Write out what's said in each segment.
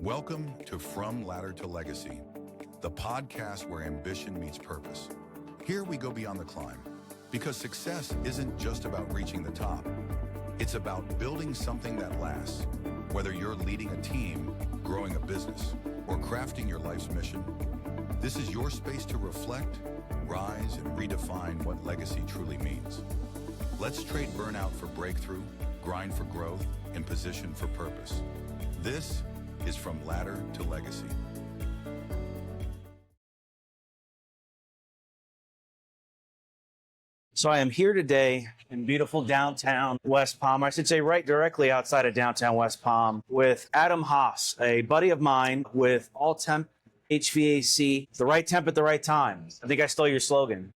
Welcome to From Ladder to Legacy, the podcast where ambition meets purpose. Here we go beyond the climb, because success isn't just about reaching the top. It's about building something that lasts. Whether you're leading a team, growing a business, or crafting your life's mission, this is your space to reflect, rise, and redefine what legacy truly means. Let's trade burnout for breakthrough, grind for growth, and position for purpose. This is From Ladder to Legacy. So I am here today in beautiful downtown West Palm. I should say right directly outside of downtown West Palm with Adam Haas, a buddy of mine with all Temp HVAC, the right temp at the right time. I think I stole your slogan.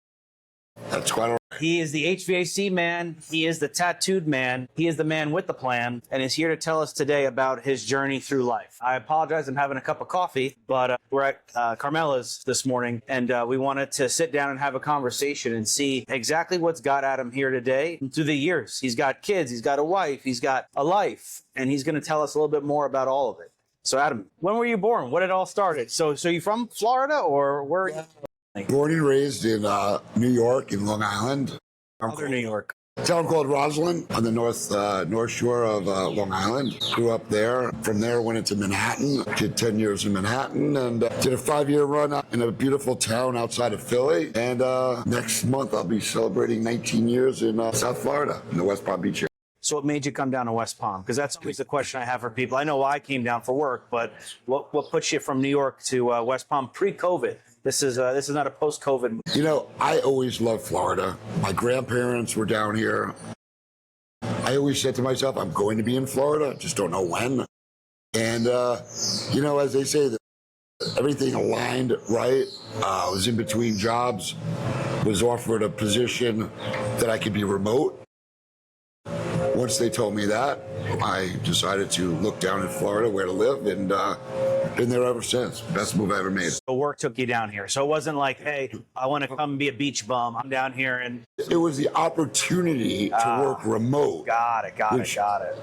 That's quite all right. He is the HVAC man. He is the tattooed man. He is the man with the plan and is here to tell us today about his journey through life. I apologize. I'm having a cup of coffee, but we're at Carmela's this morning and we wanted to sit down and have a conversation and see exactly what's got Adam here today through the years. He's got kids. He's got a wife. He's got a life, and he's going to tell us a little bit more about all of it. So Adam, when were you born? What it all started? So you from Florida or where are you? Born and raised in New York, in Long Island. Other New York. A town called Roslyn on the north shore of Long Island. Grew up there. From there, went into Manhattan. Did 10 years in Manhattan and did a 5-year run in a beautiful town outside of Philly. And next month, I'll be celebrating 19 years in South Florida, in the West Palm Beach area. So what made you come down to West Palm? Because that's always the question I have for people. I know I came down for work, but what put you from New York to West Palm pre-COVID? This is not a post-COVID. You know, I always loved Florida. My grandparents were down here. I always said to myself, I'm going to be in Florida, just don't know when. And, you know, as they say, everything aligned right. I was in between jobs, was offered a position that I could be remote. Once they told me that, I decided to look down in Florida where to live, and been there ever since. Best move I ever made. So work took you down here. So it wasn't like, hey, I want to come be a beach bum. I'm down here. And it was the opportunity to work remote. Got it.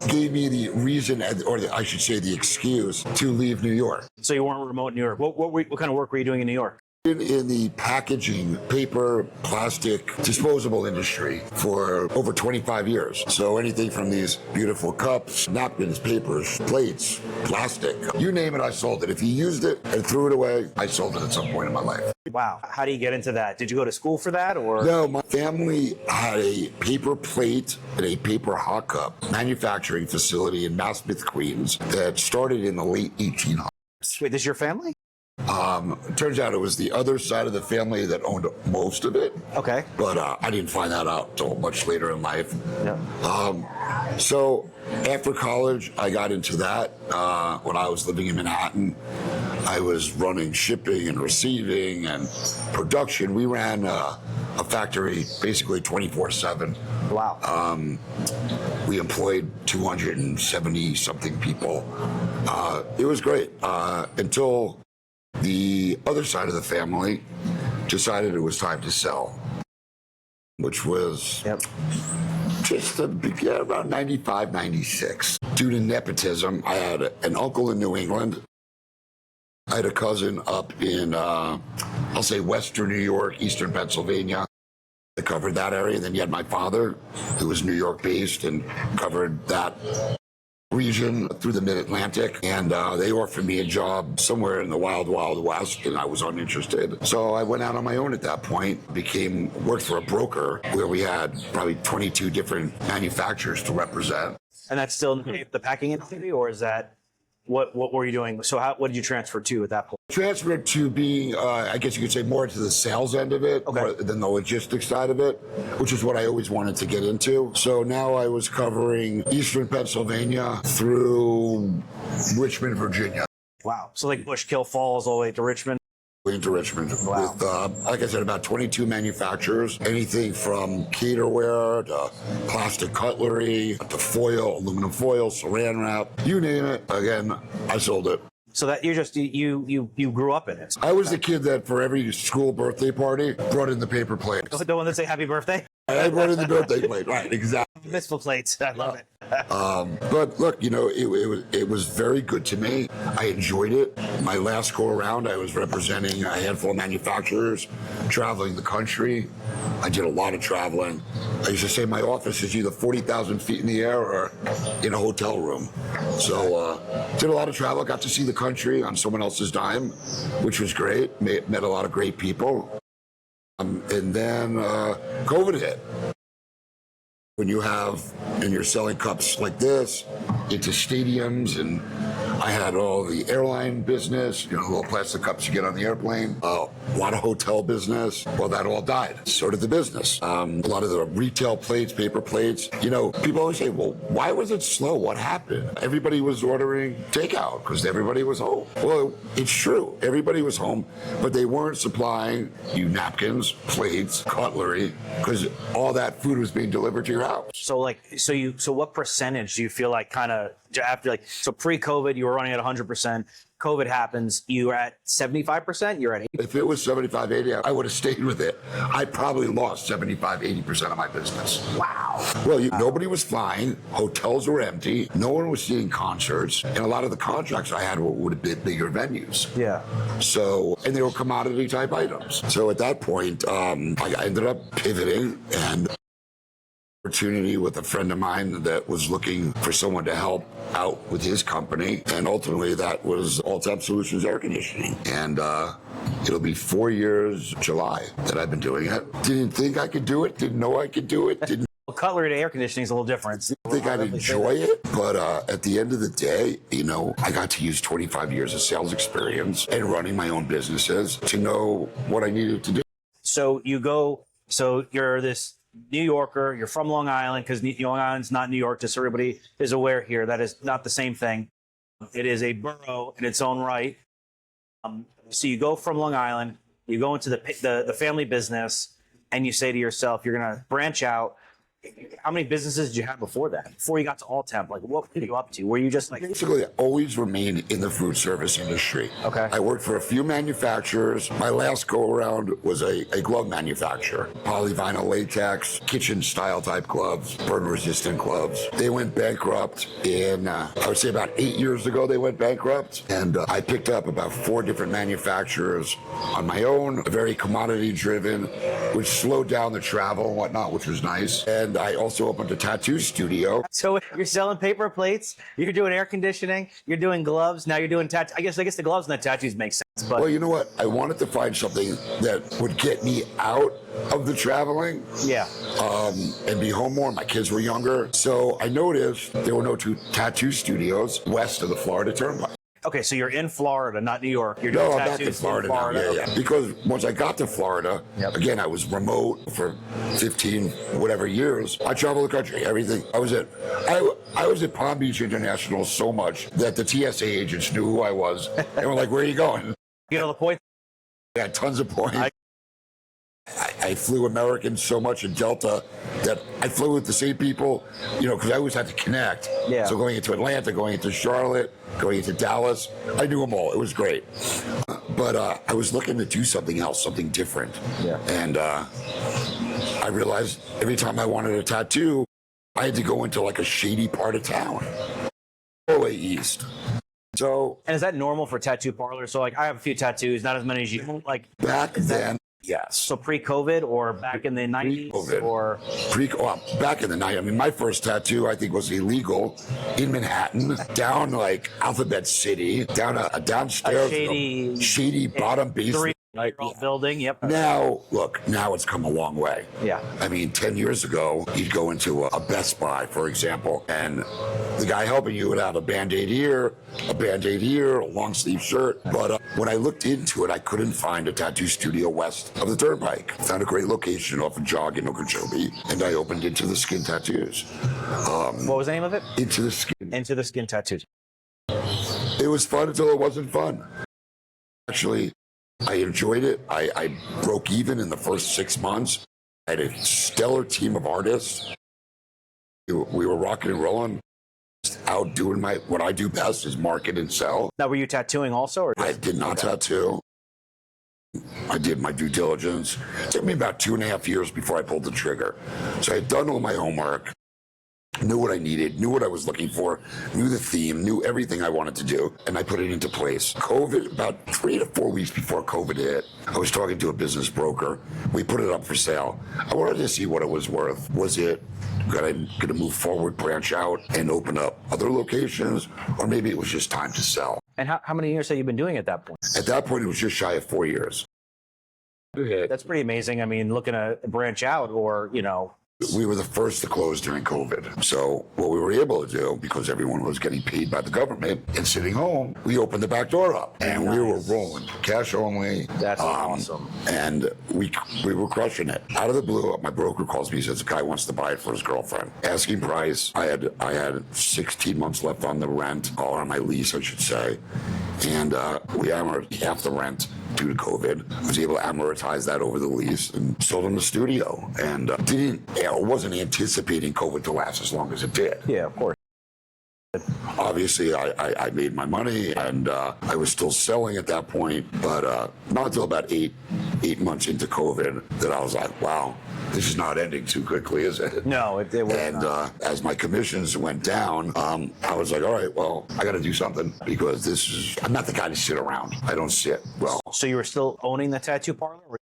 Gave me the reason, I should say the excuse, to leave New York. So you weren't remote in New York. What kind of work were you doing in New York? In the packaging, paper, plastic, disposable industry for over 25 years. So anything from these beautiful cups, napkins, papers, plates, plastic, you name it, I sold it. If you used it and threw it away, I sold it at some point in my life. Wow. How do you get into that? Did you go to school for that? Or No, my family had a paper plate and a paper hot cup manufacturing facility in Maspeth, Queens that started in the late 1800s. Wait, this is your family? It turns out it was the other side of the family that owned most of it. Okay. But I didn't find that out until much later in life. Yeah. So after college, I got into that. When I was living in Manhattan, I was running shipping and receiving and production. We ran a factory basically 24/7. Wow. We employed 270 something people. It was great until the other side of the family decided it was time to sell, which was just around 95, 96. Due to nepotism, I had an uncle in New England. I had a cousin up in, I'll say Western New York, Eastern Pennsylvania. I covered that area. And then you had my father, who was New York based and covered that region through the mid-Atlantic, and they offered me a job somewhere in the wild west, and I was uninterested. So I went out on my own at that point, worked for a broker where we had probably 22 different manufacturers to represent. And that's still in the packing industry, or is that what were you doing? So what did you transfer to at that point? Transferred to being, I guess you could say, more into the sales end of it, more than the logistics side of it, which is what I always wanted to get into. So now I was covering Eastern Pennsylvania through Richmond, Virginia. Wow. So like Bushkill Falls all the way to Richmond? Into Richmond with, like I said, about 22 manufacturers, anything from caterware to plastic cutlery to foil, aluminum foil, saran wrap, you name it. Again, I sold it. So that you're just, you grew up in it. I was the kid that for every school birthday party brought in the paper plate. The one that say happy birthday? I brought in the birthday plate, right, exactly. mitzvah plates. I love it. But look, it was very good to me. I enjoyed it. My last go around, I was representing a handful of manufacturers, traveling the country. I did a lot of traveling. I used to say my office is either 40,000 feet in the air or in a hotel room. So did a lot of travel. Got to see the country on someone else's dime, which was great. Met a lot of great people. And then COVID hit. When you're selling cups like this into stadiums, and I had all the airline business, little plastic cups you get on the airplane, a lot of hotel business. Well, that all died. So did the business. A lot of the retail plates, paper plates. People always say, well, why was it slow? What happened? Everybody was ordering takeout because everybody was home. Well, it's true. Everybody was home, but they weren't supplying you napkins, plates, cutlery, because all that food was being delivered to your house. So what percentage do you feel like kind of after pre-COVID, you were running at 100%. COVID happens, you were at 75%, you're at 80%. If it was 75, 80, I would have stayed with it. I probably lost 75, 80% of my business. Wow. Well, nobody was flying. Hotels were empty. No one was seeing concerts. And a lot of the contracts I had would have been bigger venues. Yeah. So, and they were commodity type items. So at that point, I ended up pivoting and opportunity with a friend of mine that was looking for someone to help out with his company, and ultimately that was All Temp Solutions Air Conditioning. And it'll be 4 years July that I've been doing it. Didn't think I could do it, didn't know I could do it, didn't cutlery to air conditioning is a little different. I think I'd enjoy it, but at the end of the day, I got to use 25 years of sales experience and running my own businesses to know what I needed to do. So you're this New Yorker, you're from Long Island, because Long Island's not New York, just so everybody is aware here. That is not the same thing. It is a borough in its own right. So you go from Long Island, you go into the family business, and you say to yourself, you're going to branch out. How many businesses did you have before that? Before you got to All Temp, what did you go up to? Were you just Basically, I always remained in the food service industry. Okay. I worked for a few manufacturers. My last go around was a glove manufacturer. Polyvinyl latex, kitchen style type gloves, burn resistant gloves. They went bankrupt in, I would say about 8 years ago they went bankrupt. And I picked up about 4 different manufacturers on my own, very commodity driven, which slowed down the travel and whatnot, which was nice. And I also opened a tattoo studio. So you're selling paper plates, you're doing air conditioning, you're doing gloves, now you're doing tattoos. I guess the gloves and the tattoos make sense. But well, you know what? I wanted to find something that would get me out of the traveling. Yeah. And be home more. My kids were younger. So I noticed there were no tattoo studios west of the Florida Turnpike. Okay, so you're in Florida, not New York. You're doing I'm tattoos back in Florida, in Florida. now. Yeah. Because once I got to Florida, again, I was remote for 15 whatever years. I traveled the country, everything. I was at Palm Beach International so much that the TSA agents knew who I was. They were like, "Where are you going?" You know the point? I had tons of points. I flew American so much in Delta that I flew with the same people, because I always had to connect. Yeah. So going into Atlanta, going into Charlotte, going into Dallas, I knew them all. It was great. But I was looking to do something else, something different. Yeah. And I realized every time I wanted a tattoo, I had to go into like a shady part of town, all the way east. So. And is that normal for tattoo parlors? So I have a few tattoos, not as many as you like. Back then. Yes. So pre-COVID or back in the 90s? Pre-COVID. Or back in the 90s. I mean, my first tattoo, I think, was illegal in Manhattan, down like Alphabet City, down a downstairs, shady bottom basement. Building, yep. Now it's come a long way. Yeah. I mean, 10 years ago, you'd go into a Best Buy, for example, and the guy helping you would have a Band-Aid here, a long sleeve shirt. But when I looked into it, I couldn't find a tattoo studio west of the Turnpike. Found a great location off of Jog in Okeechobee, and I opened Into the Skin Tattoos. What was the name of it? Into the Skin. Into the Skin Tattoos. It was fun until it wasn't fun. Actually, I enjoyed it. I broke even in the first 6 months. I had a stellar team of artists. We were rocking and rolling, out doing what I do best is market and sell. Now, were you tattooing also? Or I did not tattoo. I did my due diligence. It took me about 2.5 years before I pulled the trigger. So I had done all my homework. knew what I needed, knew what I was looking for, knew the theme, knew everything I wanted to do, and I put it into place. COVID, about 3 to 4 weeks before COVID hit, I was talking to a business broker. We put it up for sale. I wanted to see what it was worth. Was it going to move forward, branch out, and open up other locations, or maybe it was just time to sell? And how many years have you been doing it at that point? At that point, it was just shy of 4 years. That's pretty amazing. I mean, looking to branch out or, We were the first to close during COVID. So what we were able to do, because everyone was getting paid by the government and sitting home, we opened the back door up and we were rolling cash only. That's awesome. And we were crushing it. Out of the blue, my broker calls me, says the guy wants to buy it for his girlfriend. Asking price. I had 16 months left on the rent, or on my lease, I should say. And we amortized half the rent due to COVID. I was able to amortize that over the lease and sold him the studio. And wasn't anticipating COVID to last as long as it did. Yeah, of course. Obviously, I made my money, and I was still selling at that point, but not until about eight months into COVID that I was like, wow, this is not ending too quickly, is it? No, it was and not. As my commissions went down, I was like, all right, well, I got to do something, because I'm not the guy to sit around. I don't sit well. So you were still owning the tattoo parlor?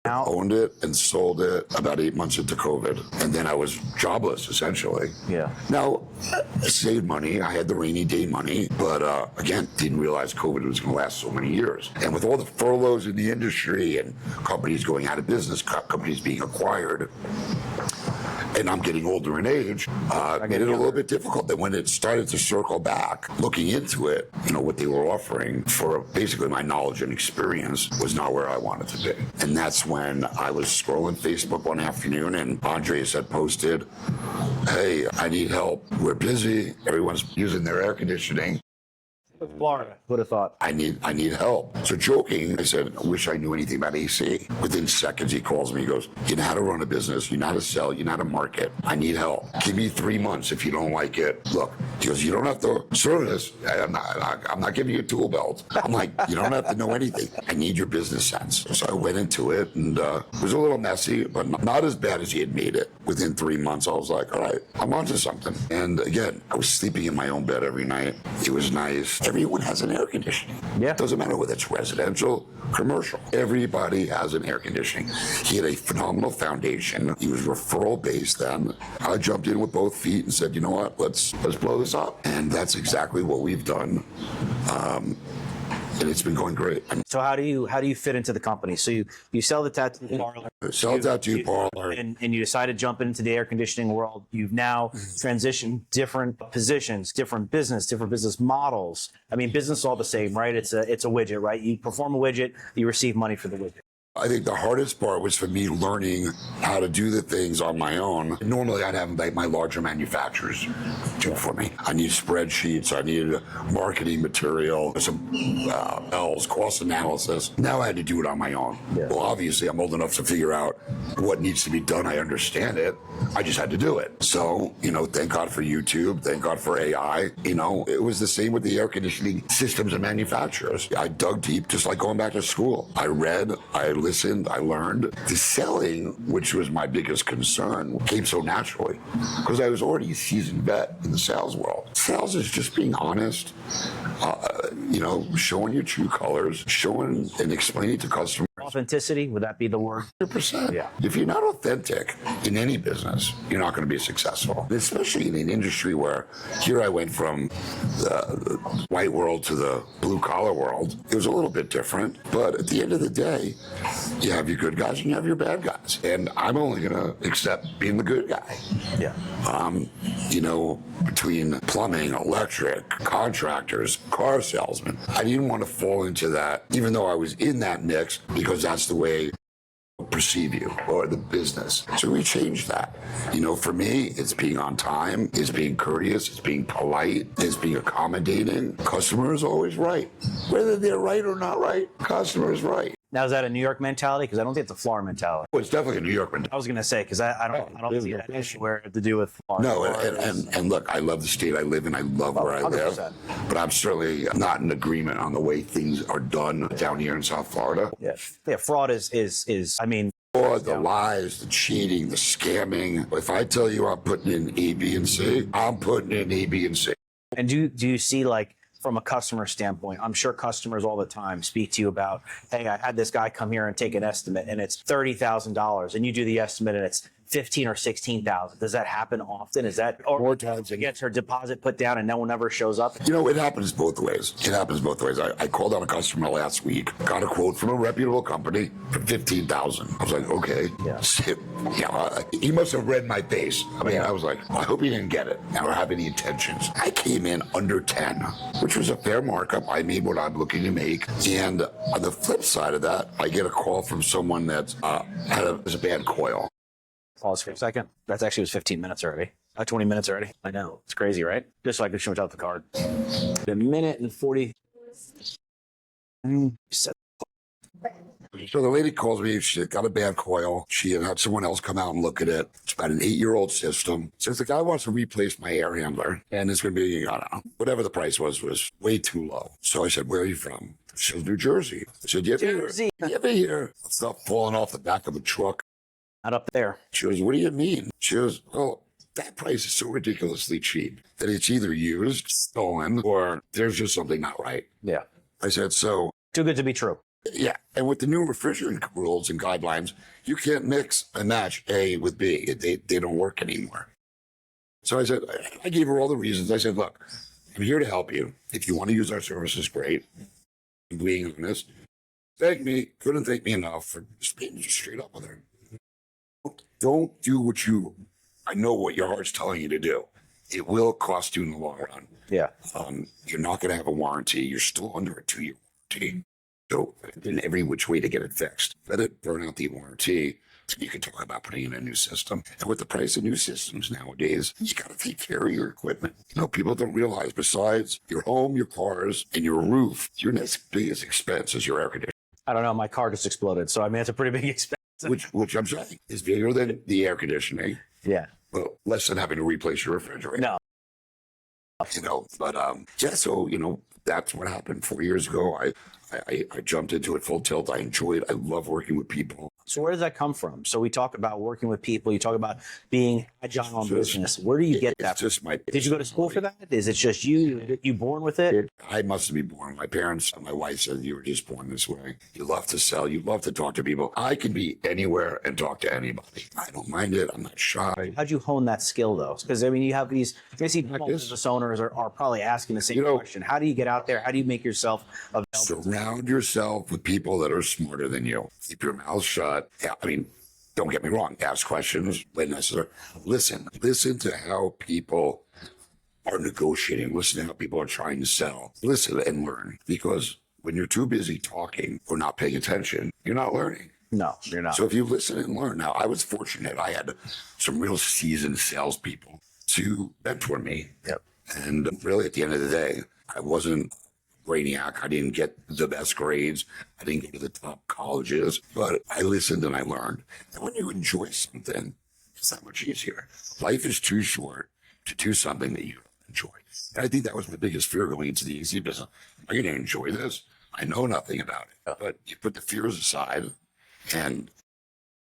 Owned it and sold it about 8 months into COVID. And then I was jobless, essentially. Yeah. Now, I saved money. I had the rainy day money. But again, didn't realize COVID was going to last so many years. And with all the furloughs in the industry and companies going out of business, companies being acquired, and I'm getting older in age, made it a little bit difficult. Then when it started to circle back, looking into it, what they were offering for basically my knowledge and experience was not where I wanted to be. And that's when I was scrolling Facebook one afternoon, and Andres had posted, hey, I need help. We're busy. Everyone's using their air conditioning. Florida, would have thought. I need help. So joking, I said, I wish I knew anything about AC. Within seconds, he calls me. He goes, you know how to run a business. You know how to sell. You know how to market. I need help. Give me 3 months. If you don't like it, look. He goes, you don't have to service. I'm not giving you a tool belt. I'm like, you don't have to know anything. I need your business sense. So I went into it, and it was a little messy, but not as bad as he had made it. Within 3 months, I was like, all right, I'm onto something. And again, I was sleeping in my own bed every night. It was nice. Everyone has an air conditioning. Yeah. It doesn't matter whether it's residential, commercial. Everybody has an air conditioning. He had a phenomenal foundation. He was referral based then. I jumped in with both feet and said, you know what, let's blow this up. And that's exactly what we've done. And it's been going great. So how do you fit into the company? So you sell the tattoo parlor. Sell tattoo parlor. And you decided to jump into the air conditioning world. You've now transitioned different positions, different business models. I mean, business is all the same, right? It's a widget, right? You perform a widget, you receive money for the widget. I think the hardest part was for me learning how to do the things on my own. Normally, I'd have my larger manufacturers do it for me. I need spreadsheets. I needed marketing material, some L's, cost analysis. Now I had to do it on my own. Yeah. Well, obviously, I'm old enough to figure out what needs to be done. I understand it. I just had to do it. So, thank God for YouTube. Thank God for AI. It was the same with the air conditioning systems and manufacturers. I dug deep, just like going back to school. I read, I listened, I learned. The selling, which was my biggest concern, came so naturally because I was already a seasoned vet in the sales world. Sales is just being honest, showing your true colors, showing and explaining to customers. Authenticity, would that be the word? 100%. Yeah. If you're not authentic in any business, you're not going to be successful, especially in an industry where here I went from the white world to the blue collar world. It was a little bit different, but at the end of the day, you have your good guys and you have your bad guys. And I'm only going to accept being the good guy. Yeah. Between plumbing, electric, contractors, car salesmen, I didn't want to fall into that, even though I was in that mix, because that's the way I perceive you or the business. So we changed that. For me, it's being on time, it's being courteous, it's being polite, it's being accommodating. Customer is always right. Whether they're right or not right, customer is right. Now, is that a New York mentality? Because I don't think it's a Florida mentality. Well, it's definitely a New York mentality. I was going to say, because I don't see that anywhere to do with Florida. No, and look, I love the state I live in. I love where I live. But I'm certainly not in agreement on the way things are done down here in South Florida. Yeah, fraud is I mean, Or the lies, the cheating, the scamming. If I tell you I'm putting in A, B, and C, I'm putting in A, B, and C. And do you see, like, from a customer standpoint, I'm sure customers all the time speak to you about, hey, I had this guy come here and take an estimate and it's $30,000, and you do the estimate and it's 15 or 16,000. Does that happen often? Is that, or More times she gets her deposit put down and no one ever shows up? You know, it happens both ways. It happens both ways. I called on a customer last week, got a quote from a reputable company for $15,000. I was like, okay. Yeah. He must have read my face. I mean, I was like, I hope he didn't get it or have any intentions. I came in under 10, which was a fair markup. I made what I'm looking to make. And on the flip side of that, I get a call from someone that's had a bad coil. Pause for a second. That's actually was 15 minutes already. 20 minutes already. I know. It's crazy, right? Just so I could show out the card. A minute and 40. So the lady calls me. She got a bad coil. She had someone else come out and look at it. It's about an 8-year-old system. Says the guy wants to replace my air handler, and it's going to be, I don't know, whatever the price was way too low. So I said, "Where are you from?" She said, "New Jersey." I said, "You ever hear stuff falling off the back of a truck?" Not up there. She goes, "What do you mean?" She goes, "Oh, that price is so ridiculously cheap that it's either used, stolen, or there's just something not right." Yeah. I said, "So." Too good to be true. Yeah. And with the new refrigerant rules and guidelines, you can't mix and match A with B. They don't work anymore. So I said, I gave her all the reasons. I said, "Look, I'm here to help you. If you want to use our services, great. I'm being honest. Thank me. Couldn't thank me enough for just being straight up with her. Don't do I know what your heart's telling you to do. It will cost you in the long run. Yeah. You're not going to have a warranty. You're still under a 2-year warranty. So in every which way to get it fixed, let it burn out the warranty. You can talk about putting in a new system. And with the price of new systems nowadays, you got to take care of your equipment. You know, people don't realize besides your home, your cars, and your roof, your next biggest expense is your air conditioning. I don't know. My car just exploded. So, I mean, it's a pretty big expense. Which I'm saying is bigger than the air conditioning. Yeah. Well, less than having to replace your refrigerator. No. You know, but yeah, so, you know, that's what happened 4 years ago. I jumped into it full tilt. I love working with people. So where does that come from? So we talk about working with people. You talk about being agile in business. Where do you get that? Just Did you go to school for that? Is it just you? You born with it? I must be born. My parents, my wife said, "You were just born this way. You love to sell. You love to talk to people." I can be anywhere and talk to anybody. I don't mind it. I'm not shy. How'd you hone that skill though? Because I mean, you have these. I see small business owners are probably asking the same question. How do you get out there? How do you make yourself available? Surround yourself with people that are smarter than you. Keep your mouth shut. Yeah, I mean, don't get me wrong. Ask questions when necessary. Listen to how people are negotiating. Listen to how people are trying to sell. Listen and learn. Because when you're too busy talking or not paying attention, you're not learning. No, you're not. So if you listen and learn. Now, I was fortunate. I had some real seasoned salespeople to mentor me. Yep. And really, at the end of the day, I wasn't brainiac. I didn't get the best grades. I didn't go to the top colleges, but I listened and I learned. And when you enjoy something, it's that much easier. Life is too short to do something that you enjoy. And I think that was my biggest fear going into the AC business. Am I going to enjoy this? I know nothing about it, but you put the fears aside and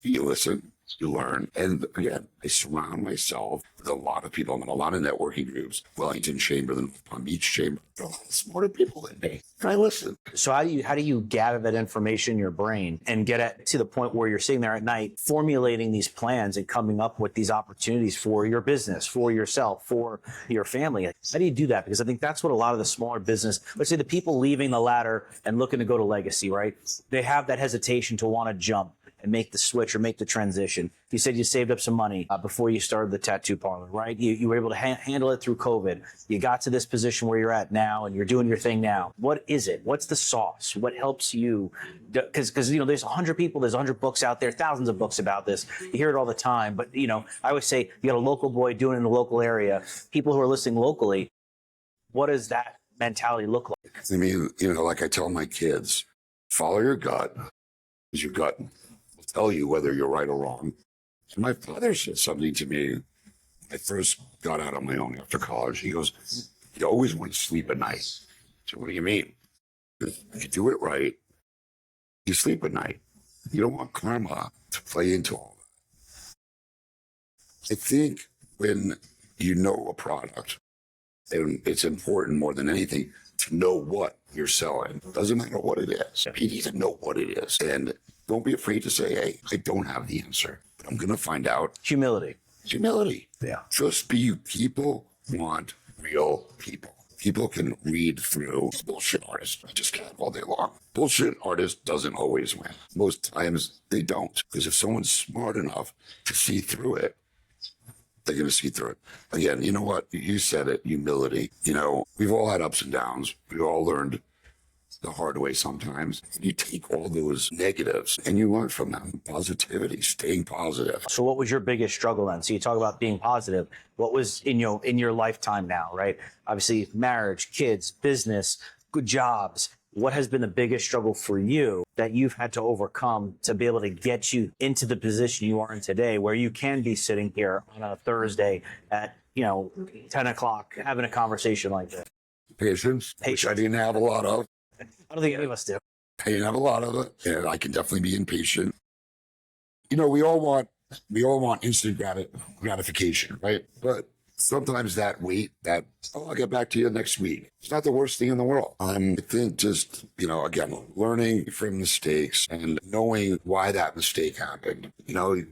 you listen, you learn. And again, I surround myself with a lot of people. I'm in a lot of networking groups, Wellington Chamber, the Palm Beach Chamber. There are a lot of smarter people than me. And I listen. So how do you gather that information in your brain and get it to the point where you're sitting there at night formulating these plans and coming up with these opportunities for your business, for yourself, for your family? How do you do that? Because I think that's what a lot of the smaller business, let's say the people leaving the ladder and looking to go to legacy, right? They have that hesitation to want to jump and make the switch or make the transition. You said you saved up some money before you started the tattoo parlor, right? You were able to handle it through COVID. You got to this position where you're at now and you're doing your thing now. What is it? What's the sauce? What helps you? Because, you know, there's 100 people, there's 100 books out there, thousands of books about this. You hear it all the time. But, you know, I always say you got a local boy doing it in the local area. People who are listening locally, what does that mentality look like? I mean, you know, like I tell my kids, follow your gut, because your gut will tell you whether you're right or wrong. And my father said something to me when I first got out on my own after college. He goes, "You always want to sleep at night." I said, "What do you mean?" If you do it right, you sleep at night. You don't want karma to play into all that. I think when you know a product, and it's important more than anything to know what you're selling. Doesn't matter what it is. You need to know what it is. And don't be afraid to say, hey, I don't have the answer, but I'm going to find out. Humility. Humility. Yeah. Just be you. People want real people. People can read through bullshit artists. I just can't all day long. Bullshit artist doesn't always win. Most times they don't. Because if someone's smart enough to see through it, they're going to see through it. Again, you know what? You said it, humility. You know, we've all had ups and downs. We've all learned the hard way sometimes. You take all those negatives and you learn from them. Positivity, staying positive. So what was your biggest struggle then? So you talk about being positive. What was in your lifetime now, right? Obviously, marriage, kids, business, good jobs. What has been the biggest struggle for you that you've had to overcome to be able to get you into the position you are in today, where you can be sitting here on a Thursday at, 10 o'clock having a conversation like this? Patience, which I didn't have a lot of. I don't think any of us do. I didn't have a lot of it, and I can definitely be impatient. You know, we all want instant gratification, right? But sometimes that wait, I'll get back to you next week. It's not the worst thing in the world. I think just, again, learning from mistakes and knowing why that mistake happened.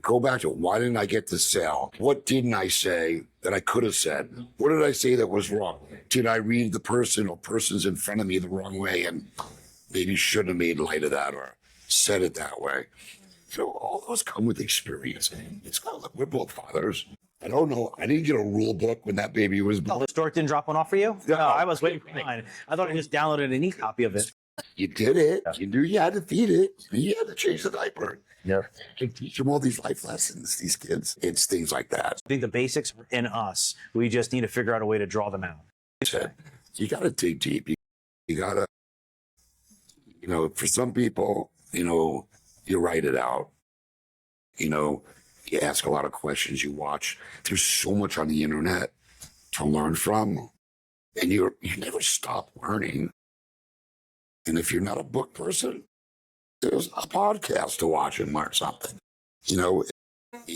Go back to why didn't I get the sale? What didn't I say that I could have said? What did I say that was wrong? Did I read the person or persons in front of me the wrong way and maybe shouldn't have made light of that or said it that way? All those come with experience. It's kind of like we're both fathers. I don't know. I didn't get a rule book when that baby was born. Oh, the stork didn't drop one off for you? No. I was waiting for mine. I thought I just downloaded an e-copy of it. You did it. You knew you had to feed it. You had to change the diaper. Yeah. You teach them all these life lessons, these kids. It's things like that. I think the basics are in us. We just need to figure out a way to draw them out. You got to dig deep. You got to, for some people, you write it out. You ask a lot of questions, you watch. There's so much on the internet to learn from. And you never stop learning. And if you're not a book person, there's a podcast to watch and learn something. You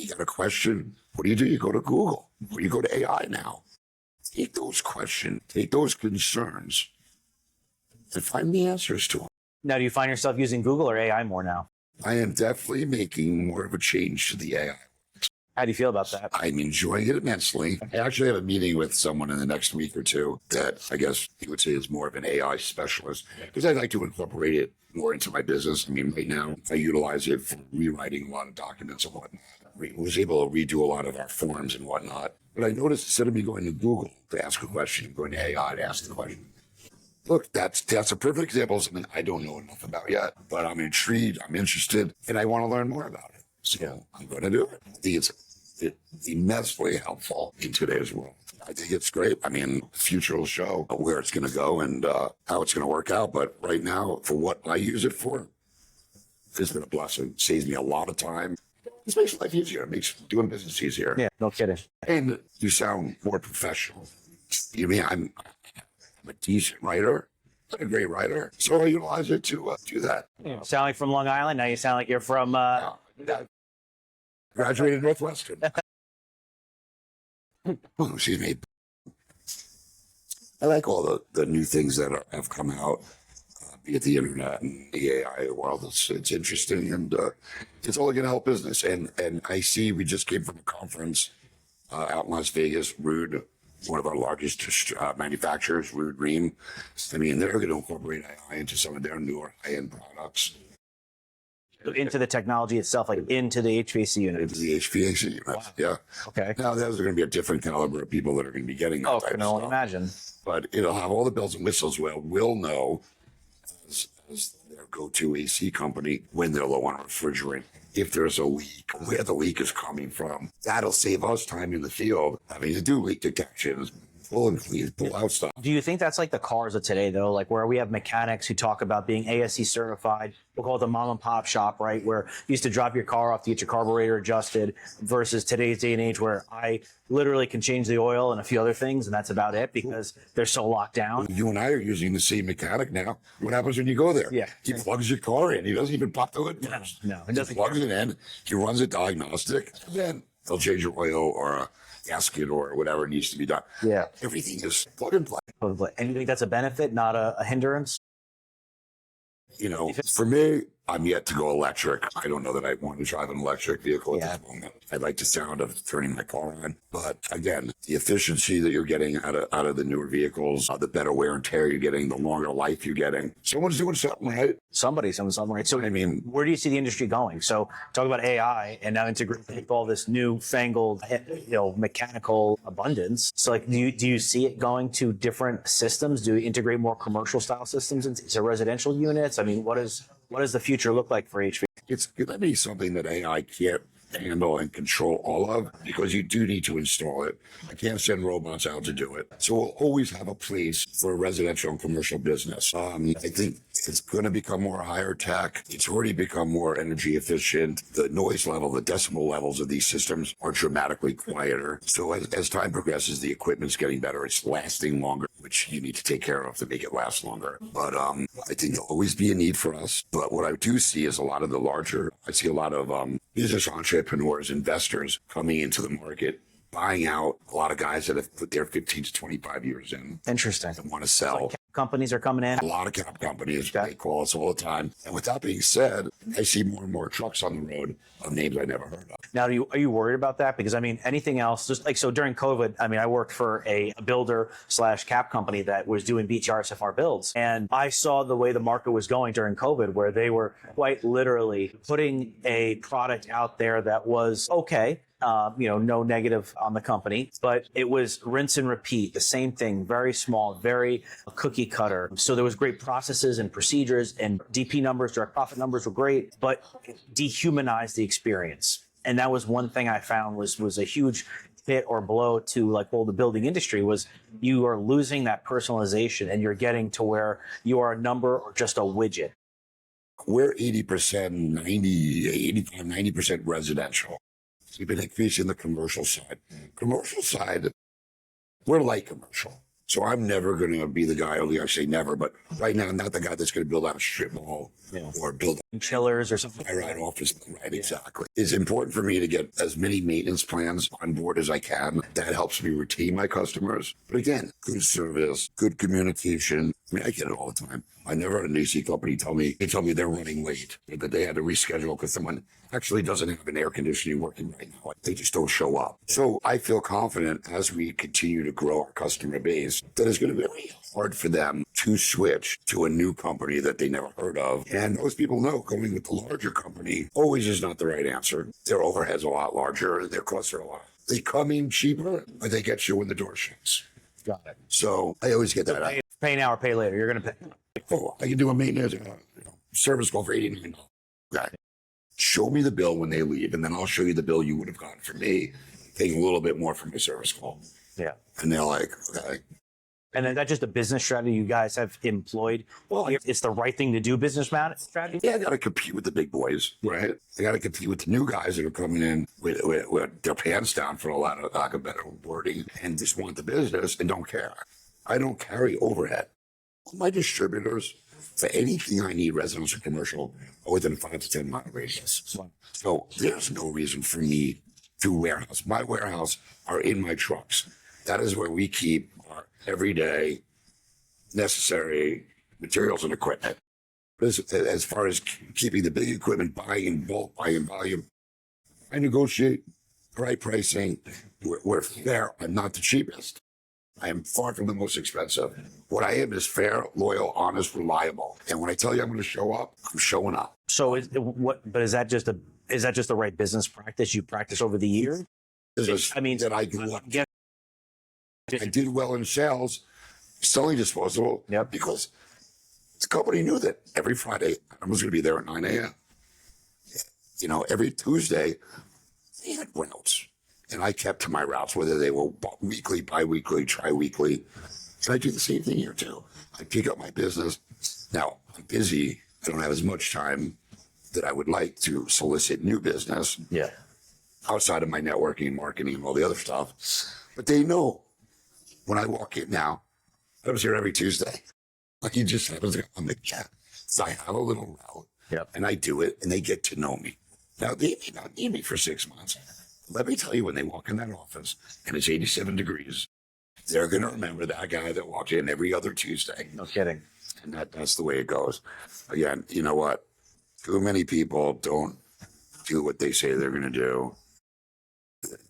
got a question, what do? You go to Google, or you go to AI now. Take those questions, take those concerns, and find the answers to them. Now, do you find yourself using Google or AI more now? I am definitely making more of a change to the AI. How do you feel about that? I'm enjoying it immensely. I actually have a meeting with someone in the next week or two that I guess you would say is more of an AI specialist, because I'd like to incorporate it more into my business. I mean, right now I utilize it for rewriting a lot of documents and whatnot. I was able to redo a lot of our forms and whatnot. But I noticed instead of me going to Google to ask a question, I'm going to AI to ask the question. Look, that's a perfect example of something I don't know enough about yet, but I'm intrigued, I'm interested, and I want to learn more about it. So I'm going to do it. I think it's immensely helpful in today's world. I think it's great. I mean, the future will show where it's going to go and how it's going to work out. But right now, for what I use it for, it's been a blessing. It saves me a lot of time. It makes life easier. It makes doing business easier. Yeah, no kidding. And you sound more professional. You mean I'm a decent writer, not a great writer, so I utilize it to do that. You sound like from Long Island. Now you sound like you're from. Graduated Northwestern. Oh, excuse me. I like all the new things that have come out, be it the internet and the AI world. It's interesting, and it's only going to help business. And I see we just came from a conference out in Las Vegas. Rude, one of our largest manufacturers, Rude Ream. I mean, they're going to incorporate AI into some of their newer high-end products. Into the technology itself, like into the HVAC unit. Into the HVAC units, wow. Yeah. Okay. Now, there's going to be a different caliber of people that are going to be getting that type I can of only stuff. imagine. But it'll have all the bells and whistles. We'll know as their go-to AC company when they're low on refrigerant, if there's a leak, where the leak is coming from. That'll save us time in the field having to do leak detections, pull and pull out stuff. Do you think that's like the cars of today, though? Like where we have mechanics who talk about being ASE certified, we'll call it the mom and pop shop, right? Where you used to drop your car off to get your carburetor adjusted versus today's day and age where I literally can change the oil and a few other things, and that's about it because they're so locked down. You and I are using the same mechanic now. What happens when you go there? Yeah. He plugs your car in. He doesn't even pop the hood first. No, it He doesn't. plugs it in. He runs a diagnostic. Then they'll change your oil or a gasket or whatever needs to be done. Yeah. Everything is plug and play. And you think that's a benefit, not a hindrance? You know, for me, I'm yet to go electric. I don't know that I want to drive an electric vehicle at this moment. I like the sound of turning my car on. But again, the efficiency that you're getting out of the newer vehicles, the better wear and tear you're getting, the longer life you're getting. Someone's doing something right. Somebody's doing something right. So, I mean, where do you see the industry going? So, talk about AI and now integrate all this newfangled, mechanical abundance. So, like, do you see it going to different systems? Do you integrate more commercial style systems into residential units? I mean, what does the future look like for HV? it's going to be something that AI can't handle and control all of because you do need to install it. I can't send robots out to do it. So we'll always have a place for residential and commercial business. I think it's going to become more higher tech. It's already become more energy efficient. The noise level, the decibel levels of these systems are dramatically quieter. So as time progresses, the equipment's getting better. It's lasting longer, which you need to take care of to make it last longer. But I think there'll always be a need for us. But what I do see is I see a lot of business entrepreneurs, investors coming into the market, buying out a lot of guys that have put their 15 to 25 years in. Interesting. And want to sell. Like companies are coming in. A lot of cap companies, they call us all the time. And with that being said, I see more and more trucks on the road of names I never heard of. Now, are you worried about that? Because, I mean, anything else, just like, so during COVID, I mean, I worked for a builder / cap company that was doing BTR builds. And I saw the way the market was going during COVID, where they were quite literally putting a product out there that was okay. No negative on the company, but it was rinse and repeat, the same thing, very small, very cookie cutter. So there was great processes and procedures, and DP numbers, direct profit numbers were great, but it dehumanized the experience. And that was one thing I found was a huge hit or blow to the building industry was you are losing that personalization and you're getting to where you are a number or just a widget. We're 80%, 85, 90% residential. We've been increasing the commercial side. Commercial side, we're light commercial. So I'm never going to be the guy, only I say never, but right now I'm not the guy that's going to build out a strip mall or build chillers or something. Right office. Right, exactly. It's important for me to get as many maintenance plans on board as I can. That helps me retain my customers. But again, good service, good communication. I mean, I get it all the time. I never had an AC company tell me they're running late, that they had to reschedule because someone actually doesn't have an air conditioning working right now. They just don't show up. So I feel confident as we continue to grow our customer base that it's going to be very hard for them to switch to a new company that they never heard of. And most people know going with the larger company always is not the right answer. Their overhead's a lot larger. Their costs are a lot. They come in cheaper, but they get you when the door shuts. Got it. So I always get that. Pay now or pay later. You're going to pay. Oh, I can do a maintenance service call for $89. Okay. Show me the bill when they leave, and then I'll show you the bill you would have gotten from me, paying a little bit more for my service call. Yeah. And they're like, okay. And then that's just a business strategy you guys have employed. Well, it's the right thing to do, business strategy. Yeah, I got to compete with the big boys, right? I got to compete with the new guys that are coming in with their pants down, for a lot of lack of better wording, and just want the business and don't care. I don't carry overhead. All my distributors, for anything I need, residential or commercial, are within 5 to 10 mile radius. So there's no reason for me to warehouse. My warehouse are in my trucks. That is where we keep our everyday necessary materials and equipment. As far as keeping the big equipment, buying in bulk, buying in volume, I negotiate right pricing. We're fair. I'm not the cheapest. I am far from the most expensive. What I am is fair, loyal, honest, reliable. And when I tell you I'm going to show up, I'm showing up. So is that just the right business practice you practice over the years? That I grew up. I did well in sales, selling disposable, because the company knew that every Friday I was going to be there at 9 a.m. Every Tuesday they had routes. And I kept to my routes, whether they were weekly, bi-weekly, tri-weekly. So I do the same thing here too. I pick up my business. Now, I'm busy. I don't have as much time that I would like to solicit new business. Yeah. Outside of my networking and marketing and all the other stuff. But they know when I walk in now, I was here every Tuesday. Like you just happens to, I'm like, yeah. So I have a little route. Yep. And I do it and they get to know me. Now they may not need me for 6 months. Let me tell you, when they walk in that office and it's 87 degrees, they're going to remember that guy that walked in every other Tuesday. No kidding. And that's the way it goes. Again, you know what? Too many people don't do what they say they're going to do.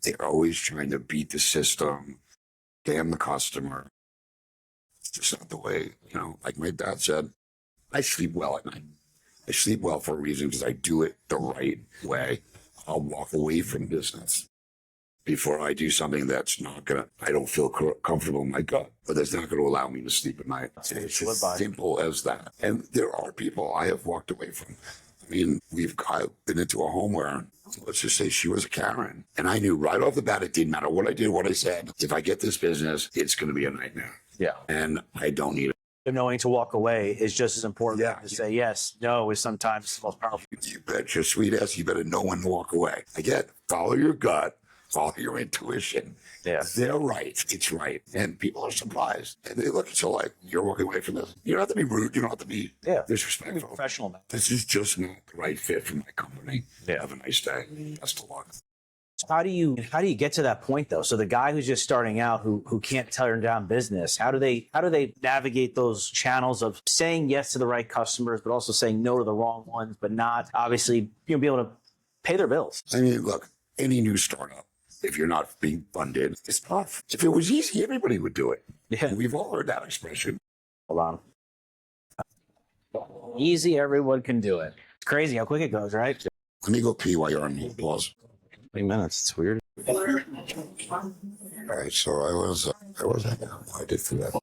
They're always trying to beat the system, damn the customer. It's just not the way, like my dad said, I sleep well at night. I sleep well for a reason because I do it the right way. I'll walk away from business before I do something that's not going to, I don't feel comfortable in my gut, but that's not going to allow me to sleep at night. It's as simple as that. And there are people I have walked away from. I mean, I've been into a home where, let's just say she was a Karen. And I knew right off the bat, it didn't matter what I did, what I said. If I get this business, it's going to be a nightmare. Yeah. And I don't need it. Knowing to walk away is just as important to say yes. No is sometimes the most powerful. You bet your sweet ass, you better know when to walk away. Again, follow your gut, follow your intuition. Yeah. They're right. It's right. And people are surprised. And they look at you like, you're walking away from this. You don't have to be rude. You don't have to be disrespectful. Professional, man. This is just not the right fit for my company. Yeah. Have a nice day. Best of luck. How do you get to that point though? So the guy who's just starting out, who can't turn down business, how do they navigate those channels of saying yes to the right customers, but also saying no to the wrong ones, but not obviously be able to pay their bills? I mean, look, any new startup, if you're not being funded, it's tough. If it was easy, everybody would do it. Yeah. And we've all heard that expression. Hold on. Easy, everyone can do it. It's crazy how quick it goes, right? Let me go pee while you're on hold. Pause. 20 minutes. It's weird. All right, so I did for that.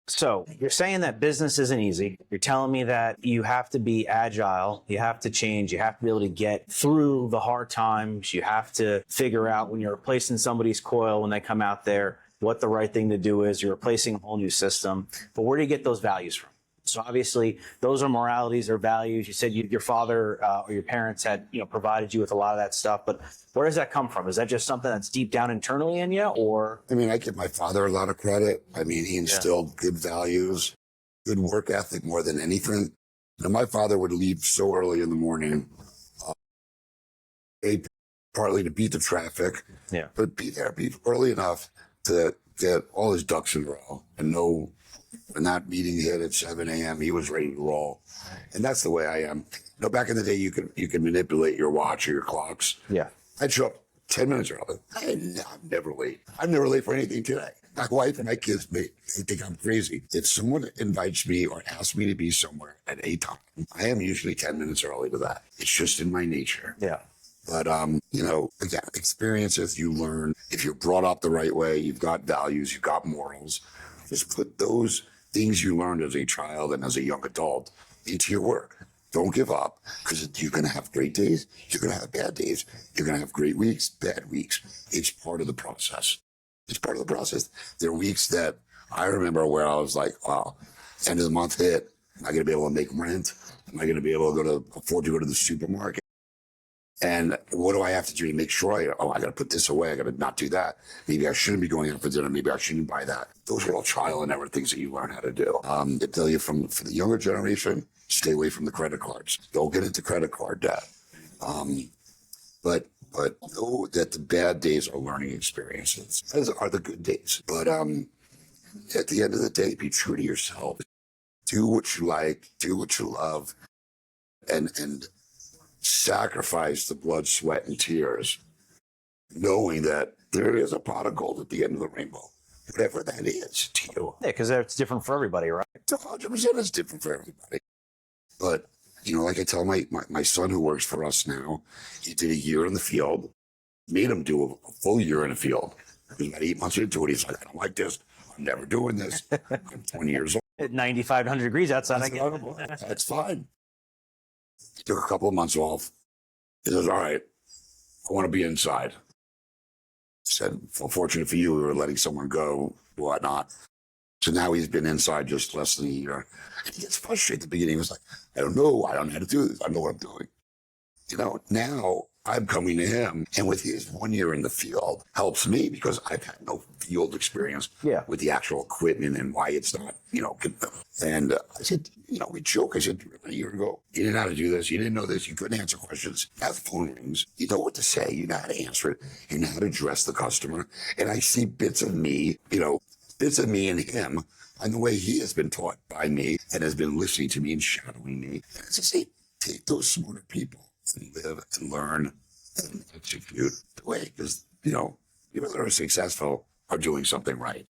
So you're saying that business isn't easy. You're telling me that you have to be agile. You have to change. You have to be able to get through the hard times. You have to figure out when you're replacing somebody's coil when they come out there, what the right thing to do is. You're replacing a whole new system. But where do you get those values from? So obviously, those are moralities or values. You said your father or your parents had, provided you with a lot of that stuff. But where does that come from? Is that just something that's deep down internally in you, or? I mean, I give my father a lot of credit. I mean, he instilled good values, good work ethic more than anything. My father would leave so early in the morning, partly to beat the traffic, but be early enough to get all his ducks in a row and know. When that meeting hit at 7 a.m., he was ready to roll. And that's the way I am. Back in the day, you could manipulate your watch or your clocks. Yeah. I'd show up 10 minutes early. I'm never late. I'm never late for anything today. My wife and my kids, they think I'm crazy. If someone invites me or asks me to be somewhere at a time, I am usually 10 minutes early to that. It's just in my nature. Yeah. But, again, experiences you learn. If you're brought up the right way, you've got values, you've got morals. Just put those things you learned as a child and as a young adult into your work. Don't give up, because you're going to have great days. You're going to have bad days. You're going to have great weeks, bad weeks. It's part of the process. It's part of the process. There are weeks that I remember where I was like, wow, end of the month hit. Am I going to be able to make rent? Am I going to be able to afford to go to the supermarket? And what do I have to do to make sure I got to put this away. I got to not do that. Maybe I shouldn't be going out for dinner. Maybe I shouldn't buy that. Those are all trial and error things that you learn how to do. They tell you for the younger generation, stay away from the credit cards. Don't get into credit card debt. But know that the bad days are learning experiences, as are the good days. But at the end of the day, be true to yourself. Do what you like. Do what you love. And sacrifice the blood, sweat, and tears, knowing that there is a pot of gold at the end of the rainbow, whatever that is to you. Yeah, because it's different for everybody, right? It's 100% is different for everybody. But, like I tell my son who works for us now, he did a year in the field, made him do a full year in the field. He was about 8 months into it. He's like, I don't like this. I'm never doing this. I'm 20 years old. At 9,500 degrees outside, I get That's fine. He took a couple of months off. He says, all right, I want to be inside. Said, well, fortunate for you, we were letting someone go, whatnot. So now he's been inside just less than a year. And he gets frustrated at the beginning. He was like, I don't know how to do this. I know what I'm doing. Now I'm coming to him, and with his 1 year in the field helps me because I've had no field experience with the actual equipment and why it's not, good. And I said, we joke. I said, a year ago, you didn't know how to do this. You didn't know this. You couldn't answer questions. Now the phone rings. You know what to say. You know how to answer it. You know how to address the customer. And I see bits of me, and him and the way he has been taught by me and has been listening to me and shadowing me. And it's just take those smarter people and live and learn and execute the way, because, people that are successful are doing something right.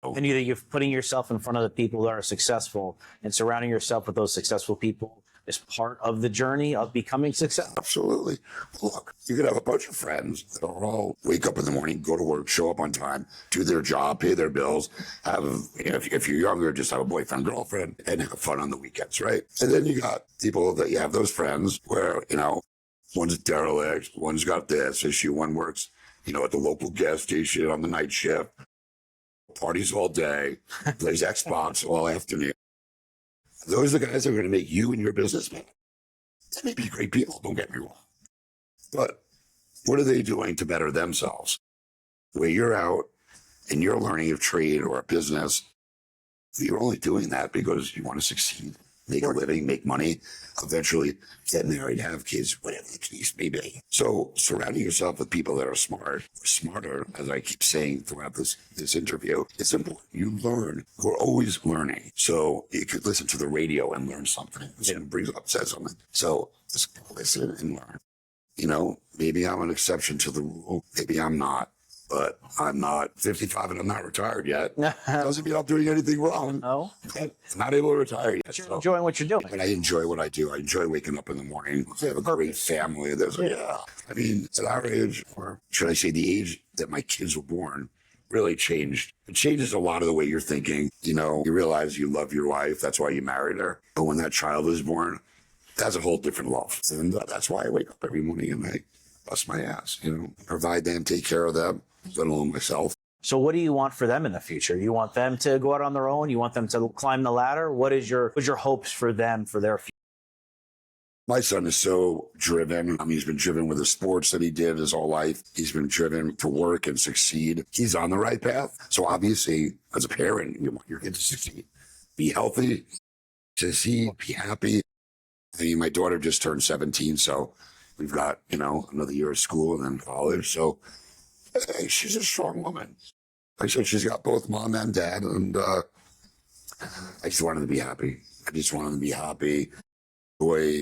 And you think you're putting yourself in front of the people that are successful and surrounding yourself with those successful people is part of the journey of becoming successful? Absolutely. Look, you could have a bunch of friends that are all wake up in the morning, go to work, show up on time, do their job, pay their bills, if you're younger, just have a boyfriend, girlfriend, and have fun on the weekends, right? And then you got people that you have those friends where, one's a derelict, one's got this issue, one works, at the local gas station on the night shift, parties all day, plays Xbox all afternoon. Those are the guys that are going to make you and your business money. They may be great people, don't get me wrong. But what are they doing to better themselves? Where you're out and you're learning a trade or a business, you're only doing that because you want to succeed, make a living, make money, eventually get married, have kids, whatever the case may be. So surrounding yourself with people that are smart, or smarter, as I keep saying throughout this interview, it's important. You learn. We're always learning. So you could listen to the radio and learn something. Someone brings up, says something. So just listen and learn. Maybe I'm an exception to the rule. Maybe I'm not. But I'm not 55 and I'm not retired yet. Doesn't mean I'm doing anything wrong. No. I'm not able to retire yet. But you're enjoying what you're doing. But I enjoy what I do. I enjoy waking up in the morning. I have a great family. I mean, at our age, or should I say the age that my kids were born, really changed. It changes a lot of the way you're thinking. You realize you love your wife. That's why you married her. But when that child is born, that's a whole different love. And that's why I wake up every morning and I bust my ass, provide them, take care of them, let alone myself. So what do you want for them in the future? You want them to go out on their own? You want them to climb the ladder? What's your hopes for them, for their future? My son is so driven. He's been driven with the sports that he did his whole life. He's been driven to work and succeed. He's on the right path. So obviously, as a parent, you want your kid to succeed. Be healthy, be happy. My daughter just turned 17, so we've got, another year of school and then college. So hey, she's a strong woman. Like I said, she's got both mom and dad, and I just want them to be happy. I just want them to be happy. Boy,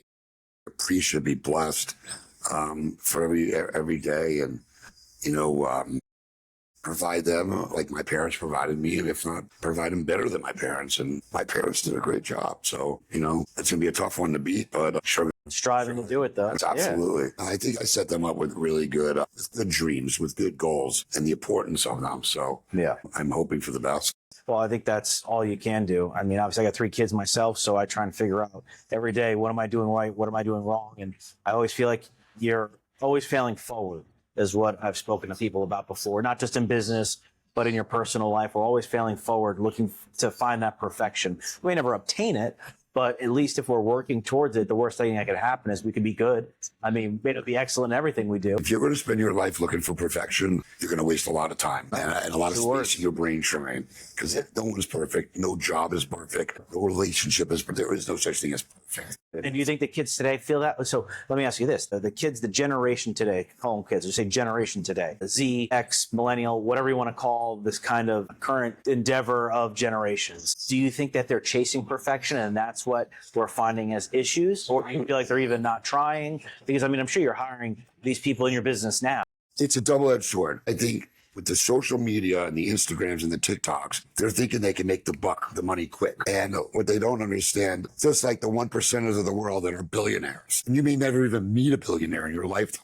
appreciate, be blessed for every day, and provide them like my parents provided me, and if not, provide them better than my parents. And my parents did a great job. So it's gonna be a tough one to beat, but sure. Striving to do it, though. Absolutely. Yeah. I think I set them up with really good dreams, with good goals, and the importance of them. So yeah, I'm hoping for the best. Well, I think that's all you can do. I mean, obviously I got 3 kids myself, so I try and figure out every day, what am I doing right? What am I doing wrong? And I always feel like you're always failing forward is what I've spoken to people about before, not just in business, but in your personal life. We're always failing forward, looking to find that perfection. We may never obtain it, but at least if we're working towards it, the worst thing that could happen is we could be good. I mean, may not be excellent in everything we do. If you're going to spend your life looking for perfection, you're going to waste a lot of time and a lot of space in your brain trying. Because no one is perfect. No job is perfect. No relationship is perfect. There is no such thing as perfect. And do you think the kids today feel that? So let me ask you this. The kids, the generation today, call them kids, or say generation today, the Z, X, millennial, whatever you want to call this kind of current endeavor of generations. Do you think that they're chasing perfection and that's what we're finding as issues? Or do you feel like they're even not trying? Because, I mean, I'm sure you're hiring these people in your business now. It's a double-edged sword. I think with the social media and the Instagrams and the TikToks, they're thinking they can make the money quick. And what they don't understand, just like the 1%ers of the world that are billionaires, and you may never even meet a billionaire in your lifetime.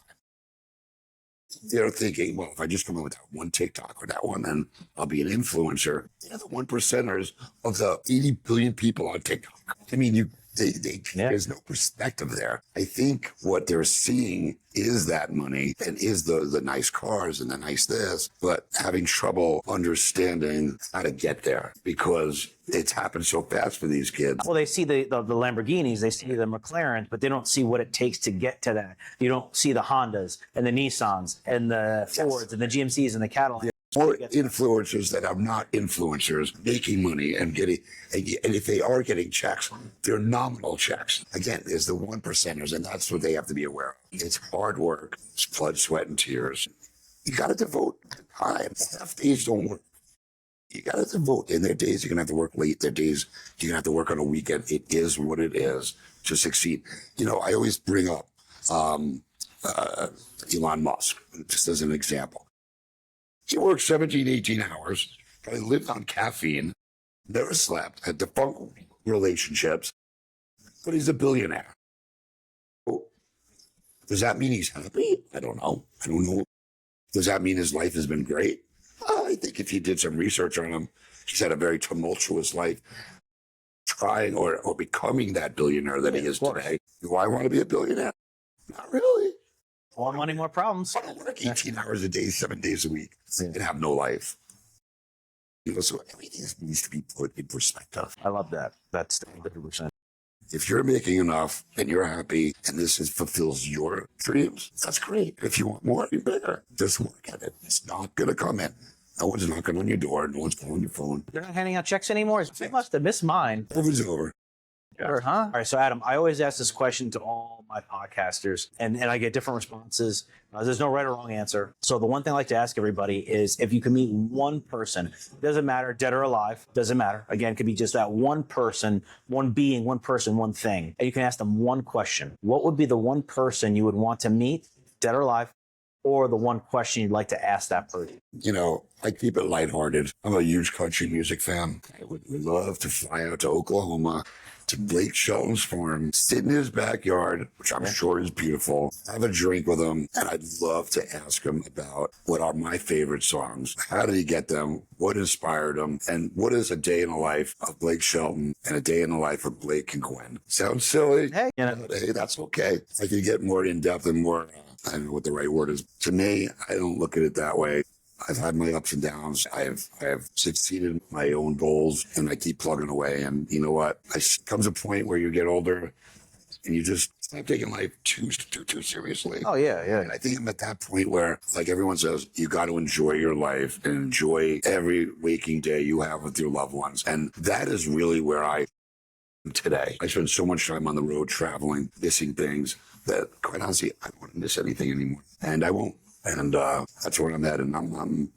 They're thinking, well, if I just come up with that one TikTok or that one, then I'll be an influencer. They're the 1%ers of the 80 billion people on TikTok. I mean, There's no perspective there. I think what they're seeing is that money and is the nice cars and the nice this, but having trouble understanding how to get there because it's happened so fast for these kids. Well, they see the Lamborghinis, they see the McLarens, but they don't see what it takes to get to that. You don't see the Hondas and the Nissans and the Fords and the GMCs and the Cadillacs. More influencers that are not influencers making money and getting, and if they are getting checks, they're nominal checks. Again, there's the 1%ers, and that's what they have to be aware of. It's hard work, it's blood, sweat, and tears. You got to devote time. Half days don't work. You got to devote. In their days, you're going to have to work late. Their days, you're going to have to work on a weekend. It is what it is to succeed. You know, I always bring up Elon Musk, just as an example. He worked 17, 18 hours, probably lived on caffeine, never slept, had defunct relationships, but he's a billionaire. Does that mean he's happy? I don't know. Does that mean his life has been great? I think if you did some research on him, he's had a very tumultuous life trying or becoming that billionaire that he is today. Do I want to be a billionaire? Not really. More money, more problems. I don't work 18 hours a day, 7 days a week, and have no life. You know, so everything needs to be put in perspective. I love that. That's 100%. If you're making enough and you're happy and fulfills your dreams, that's great. If you want more, be bigger. Just work at it. It's not going to come in. No one's knocking on your door. No one's calling your phone. They're not handing out checks anymore? They must have missed mine. It's over. Sure, huh? All right, so Adam, I always ask this question to all my podcasters, and I get different responses. There's no right or wrong answer. So the one thing I like to ask everybody is if you can meet one person, doesn't matter, dead or alive, doesn't matter. Again, it could be just that one person, one being, one person, one thing. And you can ask them one question. What would be the one person you would want to meet, dead or alive, or the one question you'd like to ask that person? You know, I keep it lighthearted. I'm a huge country music fan. I would love to fly out to Oklahoma, to Blake Shelton's farm, sit in his backyard, which I'm sure is beautiful, have a drink with him, and I'd love to ask him about what are my favorite songs, how did he get them, what inspired him, and what is a day in the life of Blake Shelton and a day in the life of Blake and Gwen. Sounds silly? Hey, But hey, that's okay. I can get more in-depth and more, I don't know what the right word is. To me, I don't look at it that way. I've had my ups and downs. I have succeeded in my own goals, and I keep plugging away. And you know what? Comes a point where you get older, and you just stop taking life too seriously. Oh, yeah. And I think I'm at that point where, like everyone says, you got to enjoy your life and enjoy every waking day you have with your loved ones. And that is really where I am today. I spend so much time on the road traveling, missing things that, quite honestly, I don't want to miss anything anymore. And I won't. And that's where I'm at. And I'm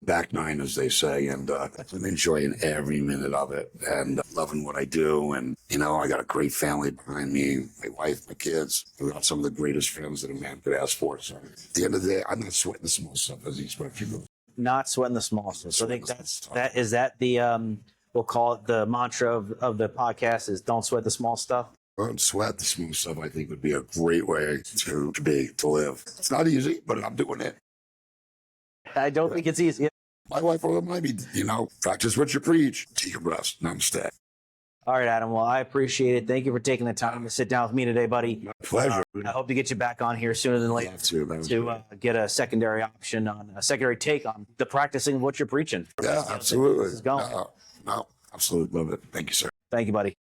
back nine, as they say. And I'm enjoying every minute of it and loving what I do. And, you know, I got a great family behind me, my wife, my kids. I've got some of the greatest friends that a man could ask for. So at the end of the day, I'm not sweating the small stuff, as you expect you to. Not sweating the small stuff. So I think is that the, we'll call it the mantra of the podcast is don't sweat the small stuff. Don't sweat the small stuff, I think, would be a great way to live. It's not easy, but I'm doing it. I don't think it's easy. My wife will remind me, you know, practice what you preach. Take a breath. Namaste. All right, Adam. Well, I appreciate it. Thank you for taking the time to sit down with me today, buddy. My pleasure. I hope to get you back on here sooner than later to get a secondary take on the practicing of what you're preaching. Yeah, absolutely. This is going. No, absolutely love it. Thank you, sir. Thank you, buddy.